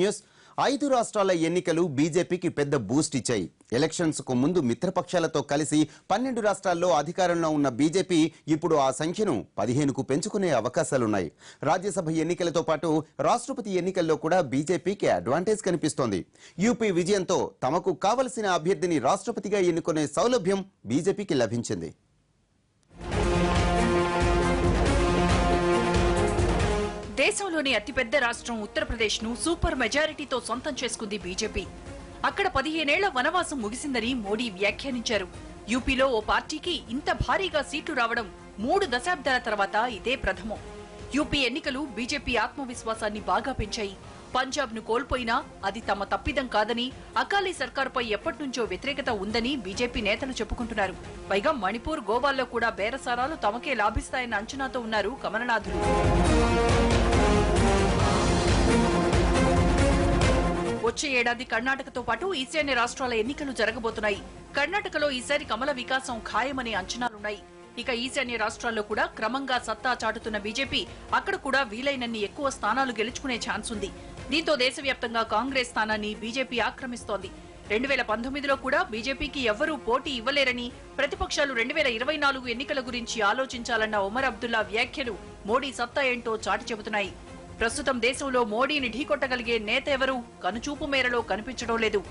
News. 5 రాష్ట్రాల ఎన్నికలు బీజేపీకి పెద్ద బూస్ట్ ఇచ్చాయి. ఎలక్షన్స్ కు ముందు మిత్రపక్షాలతో కలిసి 12 రాష్ట్రాల్లో అధికారంలో ఉన్న బీజేపీ ఇప్పుడు ఆ సంఖ్యను 15కు పెంచుకునే అవకాశాలున్నాయి. రాజ్యసభ ఎన్నికలతో పాటు రాష్ట్రపతి ఎన్నికల్లో కూడా బీజేపీకి అడ్వాంటేజ్ కనిపిస్తోంది. యూపీ విజయంతో తమకు కావలసిన అభ్యర్థిని రాష్ట్రపతిగా ఎన్నుకునే సౌలభ్యం బీజేపీకి లభించింది. దేశంలోని అతిపెద్ద రాష్ట్రం ఉత్తరప్రదేశ్ ను సూపర్ మెజారిటీతో సొంతం చేసుకుంది బీజేపీ. అక్కడ 15 ఏళ్ల వనవాసం ముగిసిందని మోడీ వ్యాఖ్యానించారు. యూపీలో ఓ పార్టీకి ఇంత భారీగా సీట్లు రావడం 3 దశాబ్దాల తర్వాత ఇదే ప్రథమం. యూపీ ఎన్నికలు బీజేపీ ఆత్మవిశ్వాసాన్ని బాగా పెంచాయి. పంజాబ్ ను కోల్పోయినా అది తమ తప్పిదం కాదని, అకాలీ సర్కారుపై ఎప్పటినుంచో వ్యతిరేకత ఉందని బీజేపీ నేతలు చెప్పుకుంటున్నారు. పైగా మణిపూర్, గోవాల్లో కూడా బేరసారాలు తమకే లాభిస్తాయన్న అంచనాతో ఉన్నారు కమలనాథులు. వచ్చే ఏడాది కర్ణాటకతో పాటు ఈశాన్య రాష్ట్రాల ఎన్నికలు జరగబోతున్నాయి. కర్ణాటకలో ఈసారి కమల వికాసం ఖాయమనే అంచనాలున్నాయి. ఇక ఈశాన్య రాష్ట్రాల్లో కూడా క్రమంగా సత్తా చాటుతున్న బీజేపీ అక్కడ కూడా వీలైనన్ని ఎక్కువ స్థానాలు గెలుచుకునే ఛాన్స్ ఉంది. దీంతో దేశవ్యాప్తంగా కాంగ్రెస్ స్థానాన్ని బీజేపీ ఆక్రమిస్తోంది. 2019లో కూడా బీజేపీకి ఎవ్వరూ పోటీ ఇవ్వలేరని, ప్రతిపక్షాలు 2024 ఎన్నికల గురించి ఆలోచించాలన్న ఒమర్ అబ్దుల్లా వ్యాఖ్యలు మోడీ సత్తా ఏంటో చాటి చెబుతున్నాయి. ప్రస్తుతం దేశంలో మోడీని ఢీకొట్టగలిగే నేత ఎవరూ కనుచూపు మేరలో కనిపించడం లేదు.